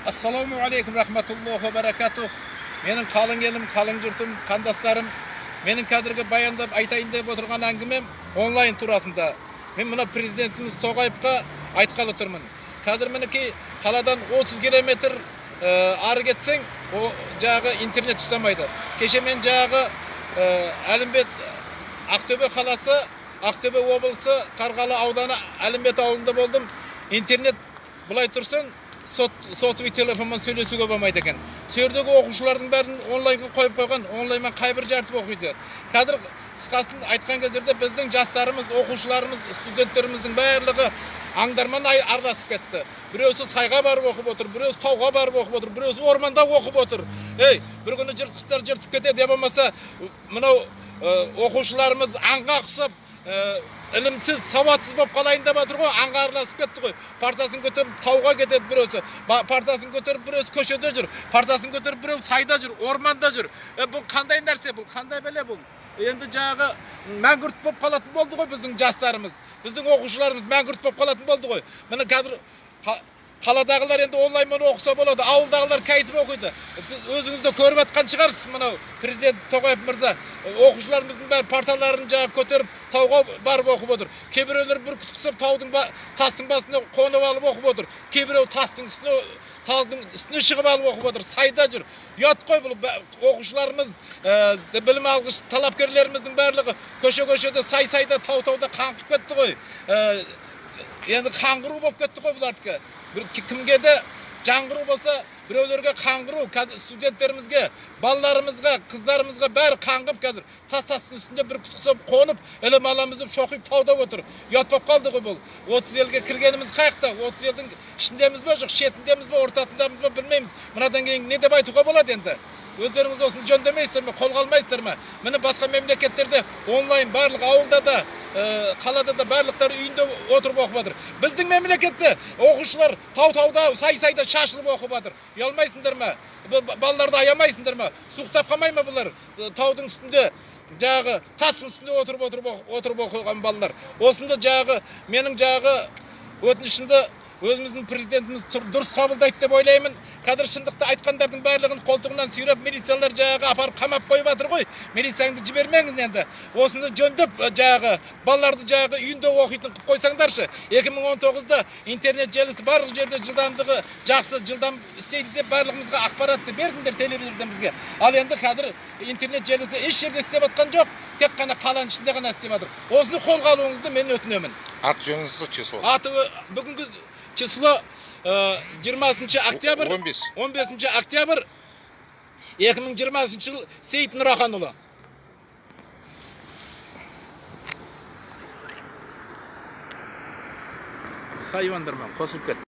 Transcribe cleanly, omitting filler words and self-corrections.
Assalamu alaikum rahmetullohi ve berekatuh. Menin kalın elim, kalın jurtum, kandastlarım. Menin kadırgı bayandap aytayın dep oturgan әңгімем онлайн турасында. Мен мына президентimiz Тоғаевқа айтқалы тұрмын. Қазір мінекей қаладан 30 километр ары кетсең, о жағы интернет ұстамайды. Кеше мен жағы Әлімбет Ақтөбе қаласы, Ақтөбе облысы, Қарғалы ауданы Әлімбет ауылында болдым. Интернет бұлай тұрсын, сотовый телефонмен сөйлесуге болмайды екен. Сөйдегі оқушылардың бәрін онлайнға қойып қойған, онлайнмен қайбір жартып оқиды. Қазір қысқасын айтқан кездерде біздің жастарымыз, оқушыларымыз, студенттеріміздің барлығы аңдармен араласып кетті. Біреусі сайға барып оқып отыр, біреусі тауға барып оқып отыр, біреусі орманда оқып отыр. Бір күні жыртқыштар жыртып кетеді, я болмаса мынау оқушыларымыз аңға ұқсап, ілімсіз, сауатсыз болып қалайын деп жатыр ғой, аңға араласып кетті ғой. Партасын көтеріп тауға кетеді біреусі, партасын көтеріп біреусі көшеде жүр, партасын көтеріп біреу сайда жүр, орманда жүр. Бұл қандай нәрсе, бұл қандай бәле бұл? Енді жағы мәңгүрт болып қалатын болды ғой біздің жастарымыз, біздің оқушыларымыз мәңгүрт болып қалатын болды ғой. Міне қазір қаладағылар енді онлайнмен оқыса болады, ауылдағылар кайтып оқиды. Сіз өзіңізді көріп жатқан шығарсыз, мынау президент Тоғаев мырза оқушыларымыздың бәрі парталарын жағы көтеріп тауға барып оқып отыр. Кейбіреулер бір құсып таудың тастың басына қонып алып оқып отыр. Кейбіреу тастың үстіне талдың үстіне шығып алып оқып отыр, сайда жүр. Ұят қой бұл оқушыларымыз, білім алғыш талапкерлеріміздің барлығы көше-көшеде, сай-сайда, тау-тауда қаңғып кетті ғой. Енді қаңғыру болып кетті ғой бұлардікі. Кімге де жаңғыру болса, біреулерге қаңғыру, қазір студенттерімізге, балаларымызға, қыздарымызға бәрі қаңғып қазір. Тас-тастың үстінде бір құсып қонып, ілім аламызып, шоқиып тауда отыр. Ұят болып қалды ғой бұл. 30 елге кіргеніміз қайықта, 30 елдің ішіндеміз бе, жоқ шетіндеміз бе, ортасындамыз ба білмейміз. Мұнадан кейін не деп айтуға болады енді? Өздеріңіз осыны жөндемейсіздер ме, қолға алмайсыздар ма? Міне басқа мемлекеттерде онлайн барлық ауылда да, қалада да барлықтары үйінде отырып оқып жатыр. Біздің мемлекетте оқушылар тау-тауда, сай-сайда шашылып оқып жатыр. Ұялмайсыңдар ма? Балаларды аямайсыңдар ма? Суықтап қалмай ма бұлар? Таудың үстінде, жағы тастың үстінде отырып оқыған балалар. Осында жағы менің жағы өтінішімді өзіміздің президентіміз дұрыс қабылдайды деп ойлаймын. Қазір шындықты айтқандардың барлығын қолтығынан сүйреп, милициялар жағы апарып қамап қойып жатыр ғой. Милицияңды жібермеңіз енді. Осыны жөндеп жағы балаларды жағы үйінде оқитын қылып қойсаңдаршы. 2019-да интернет желісі барлық жерде жылдамдығы жақсы, жылдам істейді деп барлығымызға ақпаратты бердіңдер телевизордан бізге. Ал енді қазір интернет желісі еш жерде істеп жатқан жоқ, тек қана қаланың ішінде ғана істеп жатыр. Осыны қолға алуыңызды мен өтінемін. Аты жөніңізді число? Аты бүгінгі число 20 октябрь, 15 октябрь 2020 жыл Сейіт Нұраханұлы. Хайуандармен қосылып кет.